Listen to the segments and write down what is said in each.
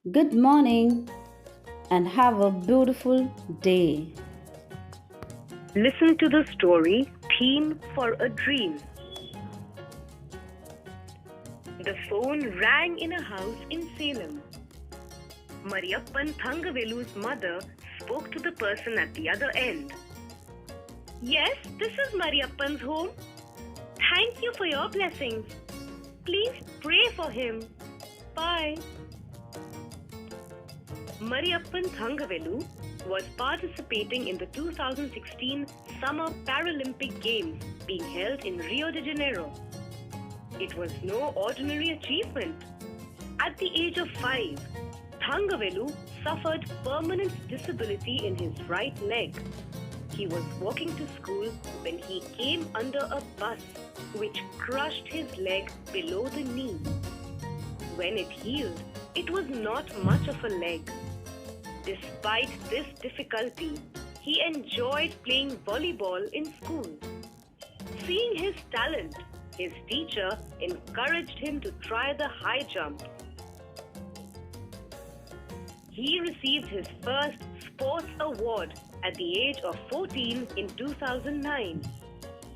Good morning and have a beautiful day. Listen to the story Theme for a Dream. The phone rang in a house in Salem. Mariyappan Thangavelu's mother spoke to the person at the other end. Yes, this is Mariyappan's home. Thank you for your blessings. Please pray for him. Bye. Mariyappan Thangavelu was participating in the 2016 Summer Paralympic Games being held in Rio de Janeiro. It was no ordinary achievement. At the age of 5, Thangavelu suffered permanent disability in his right leg. He was walking to school when he came under a bus which crushed his leg below the knee. When it healed, it was not much of a leg. Despite this difficulty, he enjoyed playing volleyball in school. Seeing his talent, his teacher encouraged him to try the high jump. He received his first sports award at the age of 14 in 2009.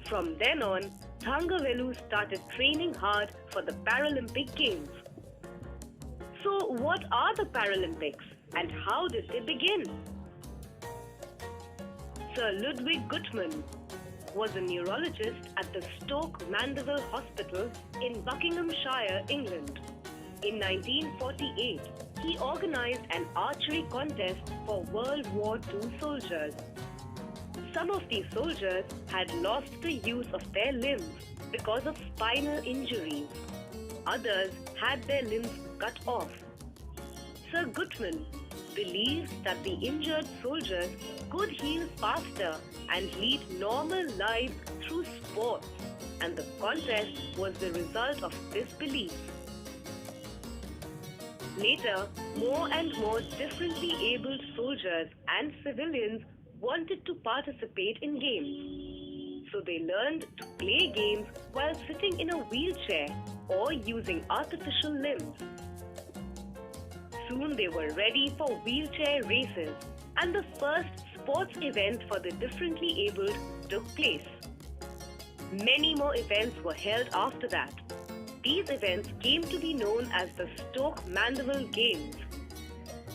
From then on, Thangavelu started training hard for the Paralympic Games. So, what are the Paralympics and how did they begin? Sir Ludwig Guttmann was a neurologist at the Stoke Mandeville Hospital in Buckinghamshire, England. In 1948, he organized an archery contest for World War II soldiers. Some of these soldiers had lost the use of their limbs because of spinal injuries. Others had their limbs cut off. Sir Guttmann believes that the injured soldiers could heal faster and lead normal lives through sports, and the contest was the result of this belief. Later, more and more differently abled soldiers and civilians wanted to participate in games. So they learned to play games while sitting in a wheelchair or using artificial limbs. Soon they were ready for wheelchair races, and the first sports event for the differently abled took place. Many more events were held after that. These events came to be known as the Stoke Mandeville Games.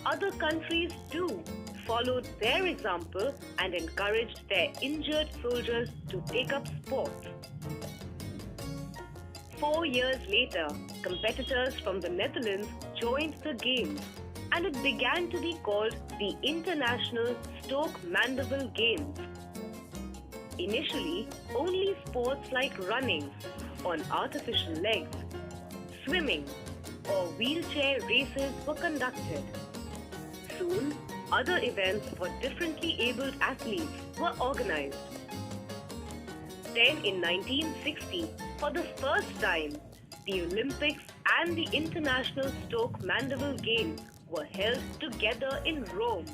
Other countries too followed their example and encouraged their injured soldiers to take up sports. 4 years later, competitors from the Netherlands joined the Games, and it began to be called the International Stoke Mandeville Games. Initially, only sports like running on artificial legs, swimming, or wheelchair races were conducted. Soon, other events for differently abled athletes were organized. Then in 1960, for the first time, the Olympics and the International Stoke Mandeville Games were held together in Rome,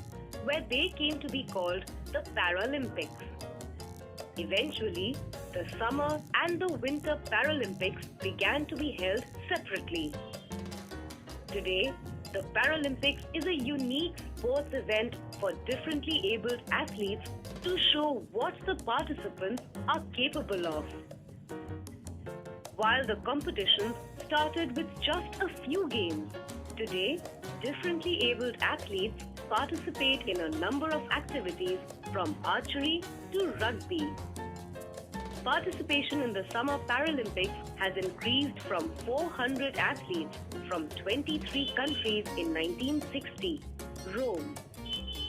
where they came to be called the Paralympics. Eventually, the summer and the winter Paralympics began to be held separately. Today, the Paralympics is a unique sports event for differently abled athletes to show what the participants are capable of. While the competitions started with just a few games, today, differently abled athletes participate in a number of activities from archery to rugby. Participation in the Summer Paralympics has increased from 400 athletes from 23 countries in 1960, Rome,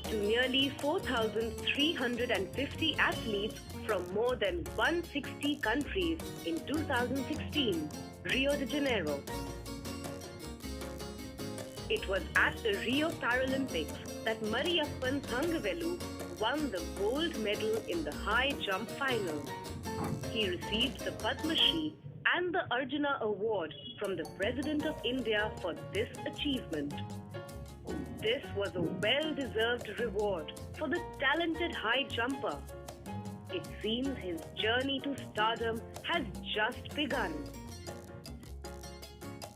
to nearly 4,350 athletes from more than 160 countries in 2016, Rio de Janeiro. It was at the Rio Paralympics that Mariyappan Thangavelu won the gold medal in the high jump final. He received the Padma Shri and the Arjuna Award from the President of India for this achievement. This was a well-deserved reward for the talented high jumper. It seems his journey to stardom has just begun.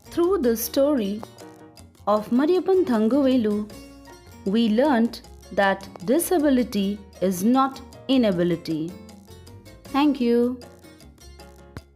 Through this story, of Mariappan Thanguvelu, we learnt that disability is not inability. Thank you.